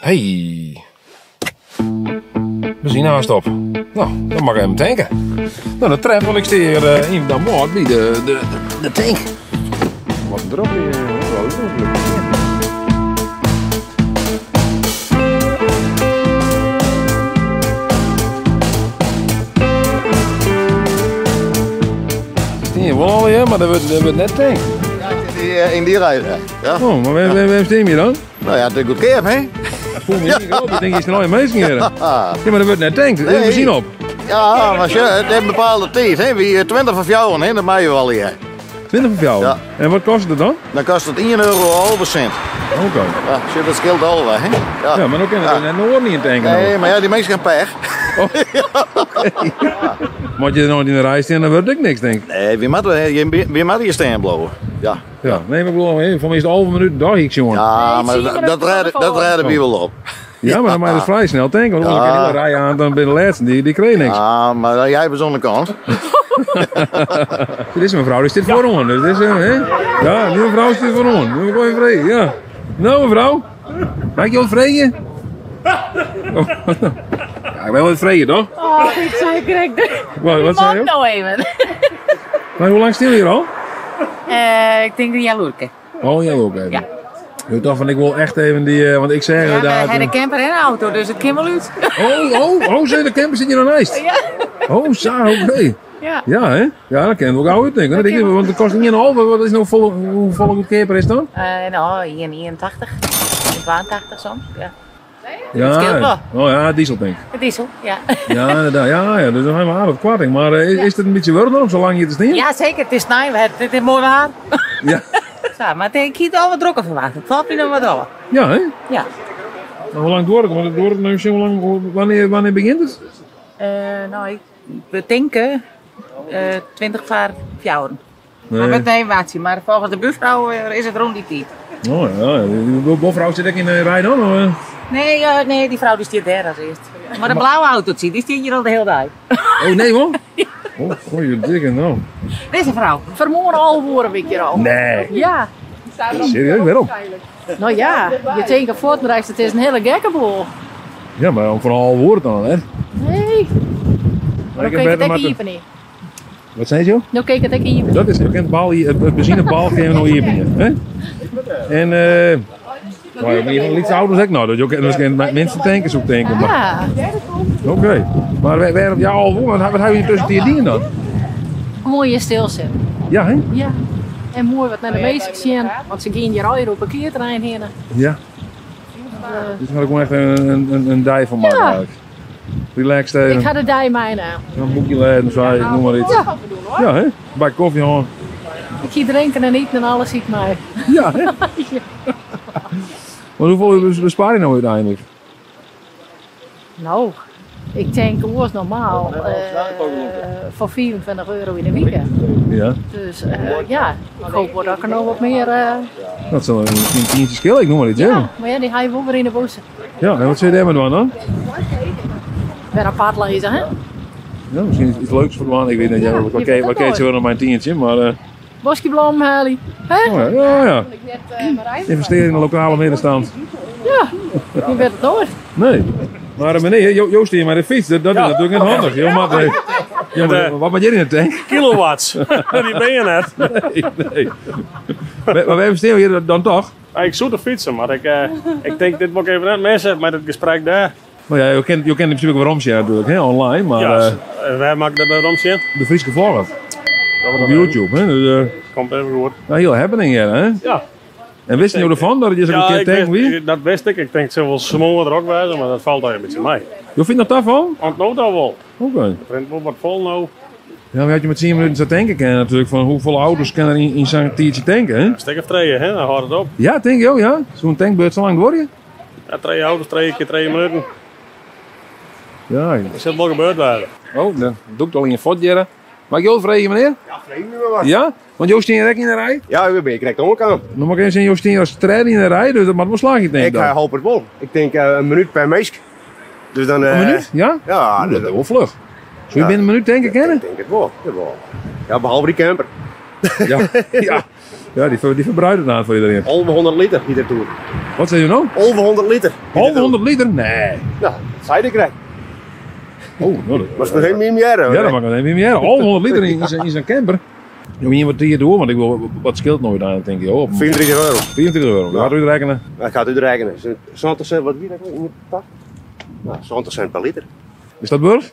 Hey. We zien haast op. Nou, dan mag ik even tanken. Nou, dat treft, want ik sta hier in de moord bij de tank. Wat een drop hier. Hier wel al, ja, maar dat wordt net tank. Ja, in die rijden. Ja. Oh, maar waar steen je dan? Nou ja, de goed keer, hè? Voel me niet groot, ik denk je is er nooit mensen hier. Ja, maar dat wordt net tank, dat Nee. is zien op. Ja, maar het heeft een bepaalde tijd, hè? Wie 20 van jou, hè? Dat mag je wel hier. 20 van jou? Ja. En wat kost het dan? Dan kost het 1,5 cent. Oké. Ja, shit, dat scheelt al wel, hè? Ja, maar dan kunnen we net nog niet in tanken. Nee, maar ja, die mensen gaan pech. Moet je er nog in de rij staan, dan wordt ik niks, denk ik. Nee, wie mag hier staan blowen? Ja. Ja, nee, maar ik bedoel, voor mij is het halve minuut dag ik, jongen. Ja, maar zie je dat rijden we wel op. Ja, maar dan mag je dus vrij snel tanken, want dan kan je hele rij aan, dan ben je de laatste, die kreeg niks. Ja, maar jij hebt zo'n kans. Dit is mevrouw, dus dit voor ons. Dus dit is, hè? Ja, die mevrouw is dit voor ons. Dan gooi je vrij, ja. Nou, mevrouw, mag ik je wat vrijen? Oh. Ja, ik ben wel wat vrijen, toch? Oh, ik zei correct. Wat zei je? Nou even. Maar hoe lang stil je hier al? Ik denk dat jij Loerke. Oh, ja, ook even. Ja. Ik dacht van, ik wil echt even die, want ik zeg Ja, we daar... hebben een camper en een auto, dus het kan wel uit. Zei de camper zit je dan ijs? Ja. Oh, zo, oké. Ja. Ja, hè? Ja, dat kan je ook gauw uitdenken. Dat kan Want het kost niet een halve. Wat is nou hoe volle camper is dan? Nou, 81, 82 soms. Ja. Ja, scheelt wel. oh ja, diesel denk ik. De diesel, ja. Ja, inderdaad. Ja, dus dan hebben we aardig kwarting. Maar is het een beetje warm om zo lang hier te staan? Ja, zeker. Het is nice. Het is mooi waar. Ja. Zo, maar ik hield al wat drukker verwacht. Het valt nu nog wat door. Ja, hè? Ja. Nou, hoe lang door het? Want het door nu zo lang. Wanneer begint het? Nou, we denken 20 voor 4 uur. Nee. Maar met de evaluatie. Maar volgens de buurvrouw is het rond die tijd. Oh ja, de bovenvrouw zit ik in de rij dan? Of? Nee, die vrouw die stiert daar als eerst. Maar de blauwe auto zie, die stiert hier al de hele dag. Oh nee hoor? Oh, goeie dikke nou. Deze vrouw. Vermoorden al woorden een beetje al. Nee. Ja. Serieus, waarom? Nou ja, je denkt voortreis, het is een hele gekke boel. Ja, maar om vooral woord dan, hè? Nee. Nou keek het ook hier niet. Wat zei je? Nou keek het ook hier. Dat is, je kent het benzinebal geven nog hier binnen. Hè? En maar in ieder geval iets ouders ook nou, dat je ook mensen tanken zoek denken. Ja. Oké. Maar wij op jou al voor, wat hou je tussen die dingen dan? Mooie stilzitten. Ja, hè? Ja. En mooi wat naar de meesten zien, want ze gaan hier al hier op een parkeerterrein heen. Ja. Dus had ik gewoon echt een dij van maken Ja. eigenlijk. Relaxed even. Ik ga de dij mijnen. Een boekje lezen, zei ik, noem maar iets. Ja. Ja, hè? Bij koffie gewoon. Ik zie drinken en eten en alles ziet mij. Ja, hè? Maar hoeveel bespaar je nou uiteindelijk? Nou, ik denk oors normaal voor 24 euro in de week. Ja. Dus ja, ik hoop dat ik er nog wat meer... Dat zal een tientje schillen, ik noem maar iets, hè? ja, maar ja, die ga je wel weer in de bossen. Ja, en wat zit je daar met dan? Ik ben apart lezen, hè? Ja, misschien iets leuks voor de man. Ik weet niet, ja, wat keet je wel naar mijn tientje, maar... Bosjeblom, Heli. Hè? Oh ja. Investeren in de lokale middenstand. Ja, je bent het hoor. Nee. Maar meneer, Joost hier met de fiets, dat is natuurlijk niet handig. Jo, maar, wat ben jij in de tank? Kilowatts, die ben je net. Nee. Maar wij investeren hier dan toch? Ik zoek de fietsen, maar ik denk dit moet ik even net missen met het gesprek daar. Nou ja, je kent in principe ook Romsje natuurlijk, hè, online, maar Ja, wij maken dat bij Romsje. de Friese vlogger op YouTube, hè. Dus, Komt even goed. nou, heel happening hier, hè. Ja. En wist je nou ervan dat je zo'n keer tank wie? dat wist ik. Ik denk ze wel smoren er ook bij, maar dat valt daar een beetje mee. Je vindt dat daarvan? Want nou dat wel. Oké. Het rent wel wat vol nou. Ja, maar had je met 10 minuten zo tanken kennen natuurlijk, van hoeveel ouders kunnen er in zo'n tiertje tanken, hè? Stek of treien, hè? Dan houdt het op. Ja, denk je ook, ja. Zo'n tankbeurt zo lang word je? Ja, 3 auto's, 3 keer 3 minuten. Ja. Dat zit wel gebeurd bij. Oh, dan doe ik het al in je fot, Jerry. Mag ik jou vragen, meneer? Ja, vreemd nu maar wat. Ja? Want Joost in de rij? Ja, ik ben direct ook aan. Dan mag ik eens in Joost als strijder in de rij, dus dat moet wel slagen, denk ik. Ik hoop het wel. Ik denk een minuut per meisje. Dus dan... Een minuut? Ja? Ja, Dat is wel vlug. Zou je binnen een minuut tanken kennen? Ik denk het wel. Ja, behalve die camper. Ja. Ja. Ja, die verbruikt het aan voor iedereen. Over 100 liter hier naartoe. Wat zei je nou? Over 100 liter. Over 100 liter? Nee. Ja, dat zei ik krijg. Oh, nou, dat Maar het is geen meer. ja, dat mag ik niet meer. Over 100 liter in zijn camper. Je moet wat hier doen, want ik wil wat scheelt nooit aan, denk je. Oh, 24 euro. 24 euro. Laten we het rekenen. Dat gaat uitrekenen. 70 cent, wat wie dat in de tak? Nou, 70 cent per liter. Is dat burg?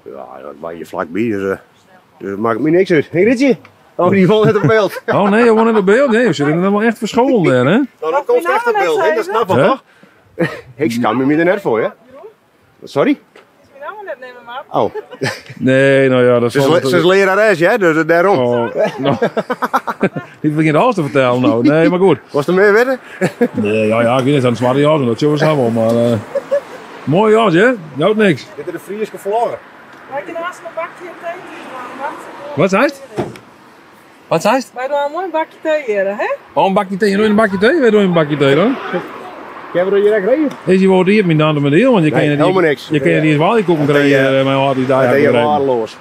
Ja, dat mag je vlakbij, dus maakt me niks uit. Hé, Ritje? Oh, die valt net op beeld. Oh nee, gewoon in het beeld. Nee, we zitten helemaal echt verscholen daar, hè? Nou, dan komt echt op beeld, hè? Dat snap je Hè? toch? Ik kan me er net voor, hè? Sorry? Oh, Nee, nou ja, dat ze is lerares, hè? Dus daarom. Oh, nou. Ik begin alles te vertellen nou. Nee, maar goed. Was er meer weten? Nee, ja, ik weet niet, aan het zwarte jas, dat zullen we samen, maar... mooi jas, hè? Jouwt niks. Dit is de Frieske vlogger. Wij kunnen naast een bakje thee. Wat zei het? Wat zei het? Wij doen een mooi bakje thee hier, hè? Oh, een bakje thee. Je doet een bakje thee? Wij doen een bakje thee dan. Ik heb er hier echt reden. Is je woord hier met de handen met heel, want je kan Nee, je helemaal niks. Je kan je die eens wel koeken krijgen, maar had die daar Dat is gereden. waardeloos.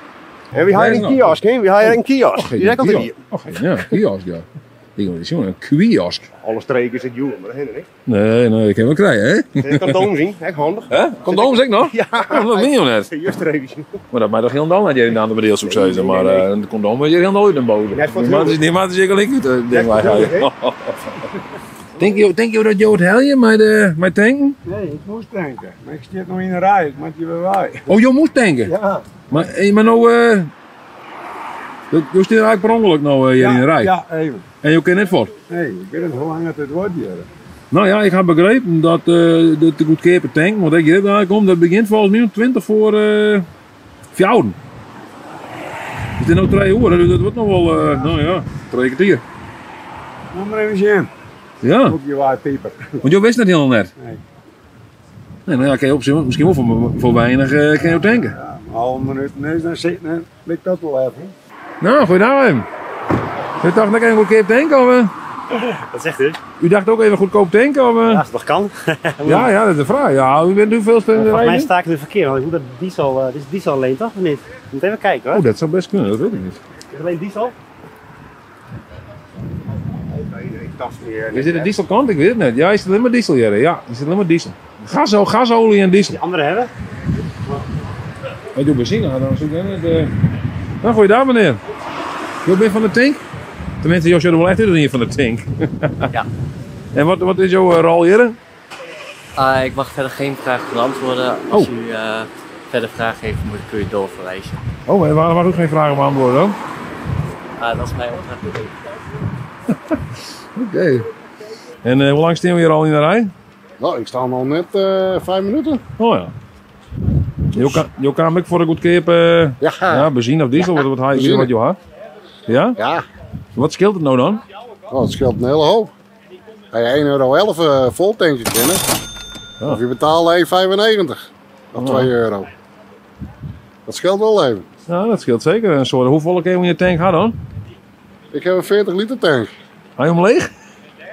En wie haalt een kiosk, hè? Wie haalt een kiosk? Die zegt altijd hier. Och, ja, kiosk, ja. Ik wil niet zien, een kiosk. Alle streken zit jongen, maar dat heen niet. Nee, ik heb wel krijgen, hè? Je kan het zien, echt handig. Hè? Condoom zeg ik nog? Ja. Oh, dat weet je net. Juist er even. Maar dat maakt toch heel dan dat je in de andere bedeel succes is, maar een condoom is je heel nooit een bodem. Net voor het Die maakt zeker niet goed, ding Net voor wij het gaan. Denk je dat je het helje met tanken? Nee, ik moest tanken. Maar ik zit nog in de rij, ik moet je weer bij. Oh, je moet tanken? Ja. Maar nou, je staat eigenlijk per ongeluk nou hier in de rij. Ja, even. En je kent het voor? Nee, ik weet niet hoe lang het wordt hier. Nou ja, ik heb begrepen dat de goedkope tank, want ik hier daar komt, dat begint volgens mij om 20 voor 4. Het is nou 3 uur, dus dat wordt nog wel, nou ja, 3 kwartier. Kom maar even zien. Ja, Ook je waar pieper. want je wist het helemaal net. Nee. Nee, nou ja, kan je op zich misschien wel voor weinig kan je ook tanken. Ja, maar al een minuut nee, dan zit dan ligt dat wel even. Nou, goeiedag hem. U dacht dat ik een goedkoop tanken of? Wat zegt u? U dacht ook even goedkoop tanken of? Ja, als het nog kan. Ja, dat is de vraag. Ja, u bent hoeveel spelen Volgens mij rijden? sta ik in het verkeer, want ik moet dat diesel, dit is diesel alleen toch of niet? Ik moet even kijken hoor. Oh, dat zou best kunnen, dat weet ik niet. Is het alleen diesel? Is dit een dieselkant? Ik weet het niet. Ja, is het alleen maar diesel hier? Ja, is het alleen maar diesel. Gasolie en diesel. Die andere hebben? Hij doet benzine, dan zoek ik het. Nou, goeiedag meneer. Je bent van de tank? Tenminste, Josje, er wel echt hier van de tank. Ja. En wat is jouw rol hier? Ik mag verder geen vragen beantwoorden. Als u verder vragen heeft, kun je doorverwijzen. Oh, en waarom mag u geen vragen beantwoorden dan? Dat is mijn opdracht. Oké. En hoe lang staan we hier al in de rij? Nou, ik sta al net 5 minuten. Oh ja. Je kan ik voor de goedkope ja, benzine of diesel, wat hij benzine. wat je had. Ja? Ja, Wat scheelt het nou dan? nou, het scheelt een hele hoop. Ga je 1,11 euro vol tankje kennen. Ja. Of je betaalt 1,95 of 2 euro. Dat scheelt wel even. Ja, dat scheelt zeker. En soort, hoeveel keer moet je tank had dan? Ik heb een 40 liter tank. Hou je hem leeg?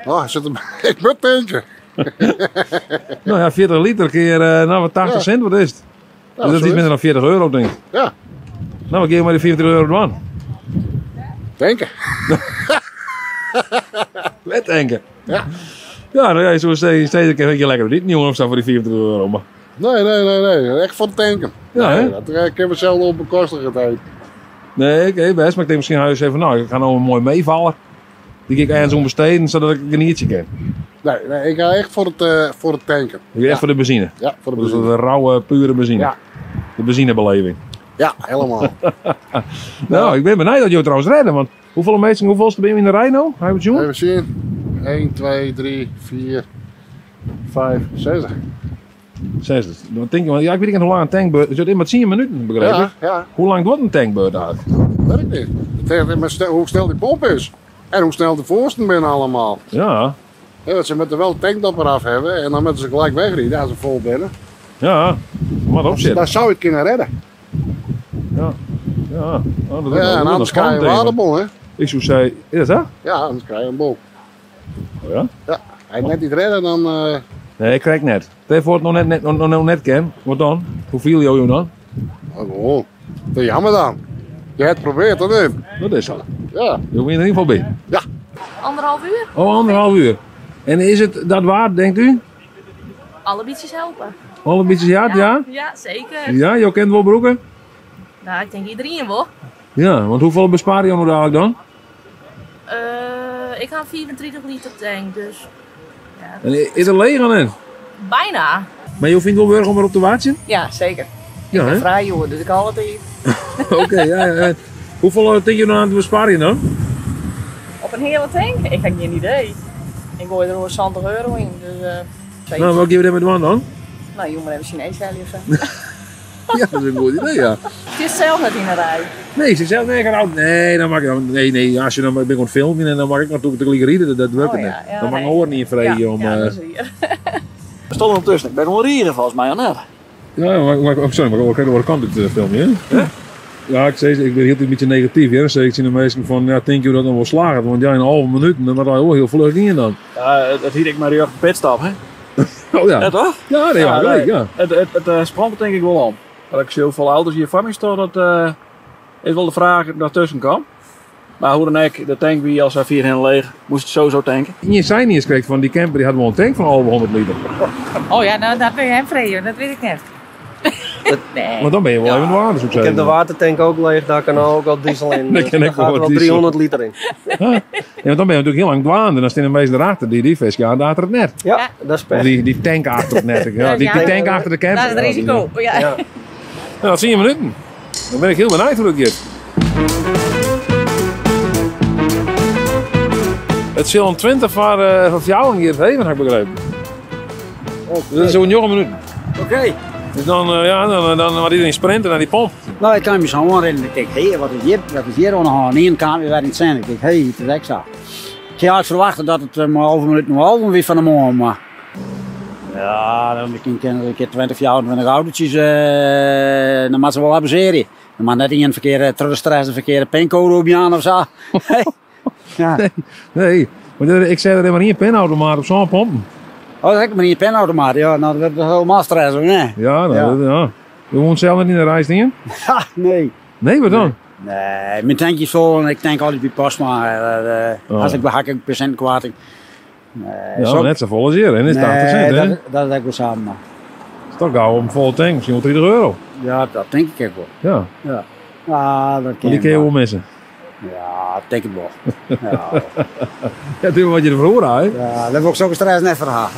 Oh, zit een ik ben tankje. Nou ja, 40 liter keer nou, wat 80 cent, wat is het? Ja, Dus dat is iets minder dan 40 euro, denk ik. Ja, Nou, we geven maar die 40 euro aan. tanken. Met tanken. Ja. Ja, nou ja, zo steeds een keer lekker niet nieuw opstaan voor die 40 euro. Maar Nee. Echt voor het tanken. Ja, Nee, hè? dat ik heb het zelf op bekostigen tijd. nee, oké, best. Maar ik denk misschien huis even, nou, ik ga nou een mooi meevallen. Die ik ergens om besteden, zodat ik een niertje ken. Nee, ik ga echt voor het tanken. Ik ga echt voor de benzine. Ja, voor de Dus benzine. de rauwe, pure benzine. Ja. De benzinebeleving. Ja, helemaal. Nou, ik ben benieuwd dat je het trouwens redden, want hoeveelste ben je in de rij nou? Hij het jongen? Even zien. 1, 2, 3, 4, 5, 6. 60. Wat denk je, want ja, ik weet niet hoe lang een tankbeurt. Het is maar 10 minuten, begrepen. Ja, ja, Hoe lang wordt een tankbeurt eigenlijk? weet ik niet. Het heeft met hoe snel die pomp is. En hoe snel de voorsten binnen allemaal. Ja, Ja, dat ze met de wel tankdopper af hebben en dan moeten ze gelijk wegrijden als ze vol binnen. ja. Maar opzitten. Daar zou je het kunnen redden. Ja. Ja. Oh, dat Ja, en anders krijg je een waterbol, hè. Ik zou zeggen, is dat zo? Ja, anders krijg je een bol. Oh ja? Ja, hij net niet redden, dan... Nee, ik krijg net. Stel voor het nog net ken. Wat dan? Hoeveel jou dan? Oh, dat is jammer dan. Je hebt het geprobeerd, of niet? Dat is zo. Ja. Je moet in ieder geval bij. Ja. 1,5 uur. Oh, 1,5 uur. En is het dat waard, denkt u? Alle bietjes helpen. Alle beetje ja? Ja, zeker. Ja, je kent wel broeken? Nou, ik denk iedereen wel. Ja, want hoeveel bespaar je nou dadelijk dan? Ik ga 24 liter tank, dus En is het leeg aan het? bijna. Maar je vindt wel burger om erop te watchen? Ja, zeker. Ja, Ik ben hè? vrij jongen, dus ik haal het even. Oké, ja. Hoeveel denk je nou aan het besparen dan? Op een hele tank? Ik heb geen idee. Ik gooi er over 70 euro in, dus zeker. Nou, wat geef je daar met de man dan? Nou, jongen, even Chinees sellie of zo. Ja, dat is een goed idee, ja. Het is zelf net in de rij. Nee, ze zegt, nee, dan mag ik, nee, als je dan ben ik aan het filmen en dan mag ik natuurlijk de rieden, dat werkt niet. ja, Dan mag ik nee. horen niet in vrede om... Ja, dat is hier. Er stond er tussen. Ik ben wel rieren volgens mij, of net? sorry, maar ik kijk de kant dit filmpje, hè? Ja, ik ben heel een beetje negatief, hè. Dan zeg ik de meesten van, ja, denk je dat dan wel slagen? Want ja, in een halve minuut, dan was hij wel heel vlug in dan. Ja, het hield ik maar die op de pitstop, hè? Oh ja. Ja, toch? Ja, nee, ja, leuk, ja. Het sprong er denk ik wel om. Dat ik zoveel ouders hier van me sta, dat is wel de vraag dat tussen kan. Maar hoe dan ook, de tank wie als wij 4 helemaal leeg, moest het sowieso tanken. Je zei niet eens kreeg van die camper, die had wel een tank van al 100 liter. Oh ja, nou dat ben je hem vrij, dat weet ik net. Nee. Maar dan ben je wel even waarde, zou ik Ik heb de zeggen. watertank ook leeg, daar kan ook al diesel in. Daar Dus kan daar ik gaat wel er wel diesel. 300 liter in. Ja, want dan ben je natuurlijk heel lang dwaande en dan staan de meesten erachter die vis gaan achter het net. Ja, dat is Of pech. die tank achter het net. Ja, die tank achter de camper. Dat is het risico. Ja. Ja. Nou, dat 10 minuten. Dan ben ik heel benieuwd hoe dat gaat. Het zal een 20 van jou hier het even, heb ik begrepen. Dat is zo'n jonge minuut. Oké. Dus dan wordt iedereen sprinten naar die pomp. Nou, ik kan me zo aanrennen. Ik denk, hé, wat is hier aan de ene kant weer in het zijn. Ik denk, hé, het is extra. Ik had verwachten dat het maar een halve minuut nog halve weer van de morgen, maar... Ja, dan ken ik een keer 20 jaar met een autootjes, dan moet ze wel hebben serie. Dan mag net in een verkeerde terugstress, een verkeerde pincode op je aan of zo. Ja. Nee. Maar ik zei dat er maar niet een pinautomaat op zo'n pompen. Oh, dat heb ik maar niet een pinautomaat. Ja, nou, dat wordt helemaal stress, hoor, nee. Ja, nou, ja. Je woont zelf niet in de reisdingen? Ha, nee. Nee, wat dan? Nee, mijn tankje is vol en ik tank altijd bij Pasma. Als ik behak, ik % kwarting. Nee, Ja, maar net zo vol als hier. En is het 80 cent, hè? dat heb ik wel samen. Maar. Dat is toch gauw op een volle tank, misschien wel 30 euro. Ja, dat denk ik ook wel. Ja. Ja, ja dat Maar ken die kun je wel missen. Ja, dat denk ik wel. Ja, Ja, doe wat je ervoor hoort, hè? ja dat heb ik zo'n stress net verhaal.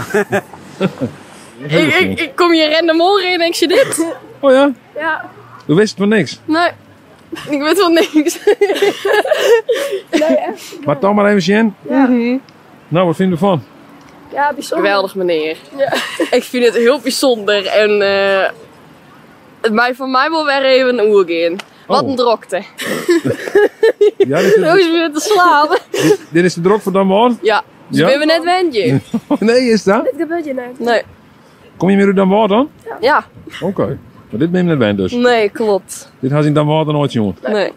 Ik kom hier randomor in en ik zie dit. Oh ja? Ja. Je wist van niks. Nee. Ik weet wel niks. Nee, echt. Maar dan maar even Sjen. Ja. Nou, wat vind je ervan? Ja, bijzonder. Geweldig, meneer. Ja. Ik vind het heel bijzonder en voor mij wil weer even een oer in. Wat een drokte. Ja, dit Hoe is weer te slaan? dit is de drok van Dan Boord? Ja. Dus Ja? ben we net wendje. Nee, is dat? Dit gebeurt je net. Nee. Kom je meer uit Dan Boord dan? Ja. Oké. Maar dit ben je net wend dus. Nee, klopt. Dit gaat in Dan Boord nooit jongen. Nee.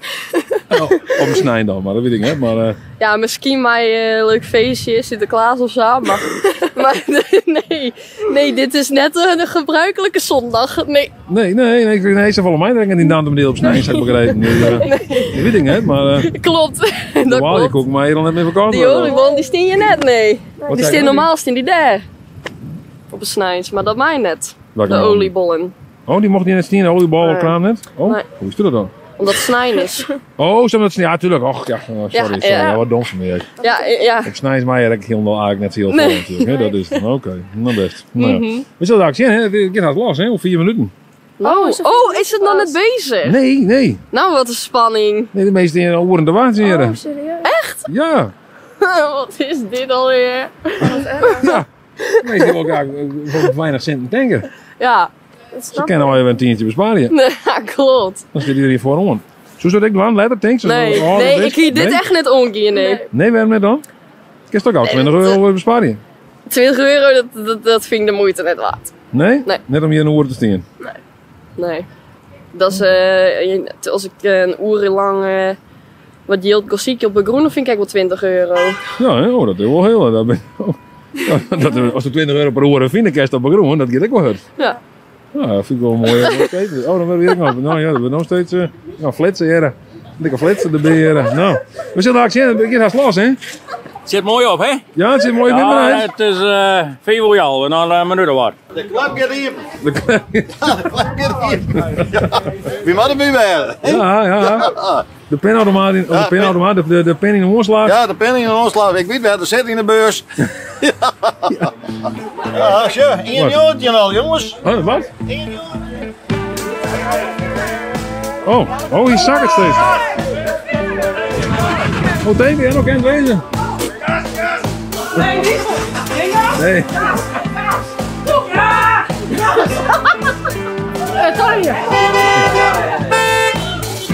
Op een snij dan, maar dat weet ik niet. Maar Ja, misschien mijn leuk feestje, Sinterklaas of zo, maar nee, dit is net een gebruikelijke zondag. Nee. nee, ze vallen mij denken die dan de op snij, zeg ik begrepen. Dus, dat weet ik niet, maar Klopt. Dat normaal, je klopt. kookt mij hier al net mee vakantie. Die oliebollen, die steen je net, nee. Wat Die zei steen je? normaal steen die daar. Op een snijns, maar dat mij net. Welke De dan? oliebollen. Oh, die mocht niet in het stien, de oliebal Nee. kraan net? Oh, Nee. hoe is dat dan? Omdat het snijden is. Oh, zo dat ja, tuurlijk. Och, ja, sorry, Ja. wat dom van mij. Ja. Op snij is mij eigenlijk helemaal net heel veel Nee. natuurlijk. Hè? Dat is het. Oké, nou best. Nou, ja. Mhm. We zullen daar zien, hè? Het gaat los, hè? Op 4 minuten. Oh, is het dan net bezig? Nee. Nou, wat een spanning. Nee, de meeste in oren de waanzin. serieus? Echt? Ja. Wat is dit alweer? Ja. Nee, ik wil graag voor weinig centen tanken. Ja. Ze kunnen wel even een tientje besparen. Nee, ja, klopt. Dan zit iedereen voor om. Zo zou ik doen, letter tanks. Nee, ik hier dit echt net omkeer, nee. Nee, waarom net dan? Ik heb toch al 20 euro besparen. 20 euro, dat vind ik de moeite net waard. Nee? Nee. Net om hier een oor te steken. Nee. Dat is, als ik een uur lang wat yield klassiek op de groene vind ik wel 20 euro. Ja, hè? Oh, dat is wel heel. Dat ben, ja, dat, als we 20 euro per uur vinden, kerst op een groen, dat gaat ik wel hard. Ja. Ja, dat vind ik wel mooi. Oh, dan ben ik nog. Nou ja, dat we nog steeds flitsen, heren. Dikke flitsen erbij, heren. Nou, we zullen daar zien, het begint haast los, hè? Zit mooi op, hè? Ja, het zit mooi op in Ja, mijn het is februari, naar minuten wat. De klap gaat even. De klap gaat even. Wie moet er bij werden? Ja. De pinautomaat, de pen in de omslag. Ja, de pen in de omslag. Ik weet wel, er zit in de beurs. Ja, zo. 1 joodje al, jongens. Oh, wat? Oh, hier zak het steeds. Oh, denk je, nog kent wezen? Nee, niet goed. Nee. Sorry.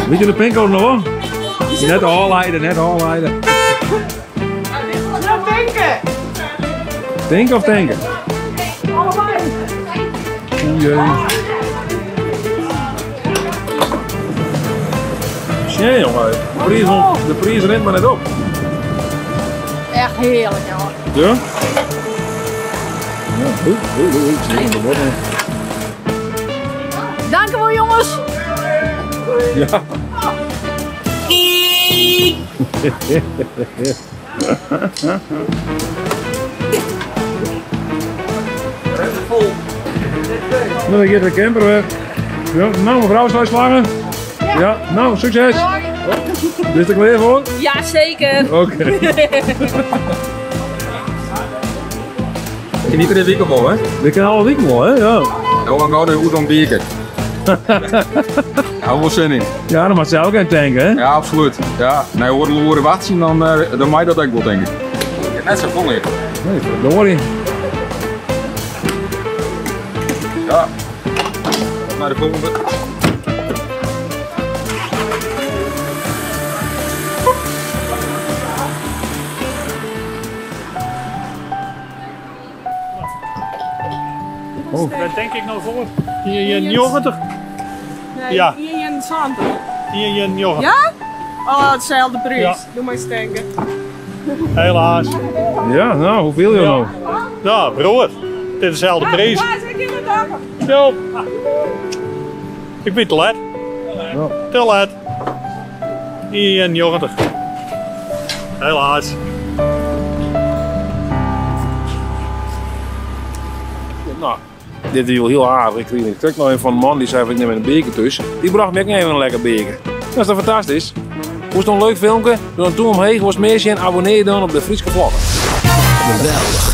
Weet je de pincode nog wel? Net aanleiden. Nou, denken. Denken of tanken? Allebei. Oei, jee. Shit, jongen. De prijs rent maar net op. Echt heerlijk, jongen. Ja? Ja, goed. Dank u wel, jongens. Ja. Nou, dan gaat de camper weg. Ja, nou, mevrouw, zal je slagen? Ja, nou, succes. Is er klaar voor? Ja, zeker. Oké. Niet iedere week omhoog, hè? We kunnen alle week wel, hè? Ja. Ja, dan gaan we goed om bieken. Ja, wel zin in. Ja, dan mag je ook aan tanken, hè? Ja, absoluut. Ja, nee, horen wat zien, dan mag je dat ook wel denken. Net zo vol hier. Nee, verdorie. Ja. Naar de volgende. Oh. Dat denk ik nou voor. Hier in 90. Nee, Ja. hier in Zand. Hier in 90. Ja? Oh, hetzelfde prijs. Ja. Doe maar eens denken. Helaas. Ja, nou, hoeveel je nou? Ja, broer. Dit is dezelfde prijs. Waar zit je in de dag? Ja. Ik ben te laat. Te laat. Hier in 90. Helaas. Nou, dit is wel heel aardig. Ik kreeg nog een van een man die zei: ik neem een beker tussen. Die bracht me ook even een lekker beker. Dat is toch fantastisch? Vond je het een leuk filmpje? Doe dan toen omheen, was meer en abonneer je dan op de Frieske Vlog. Geweldig.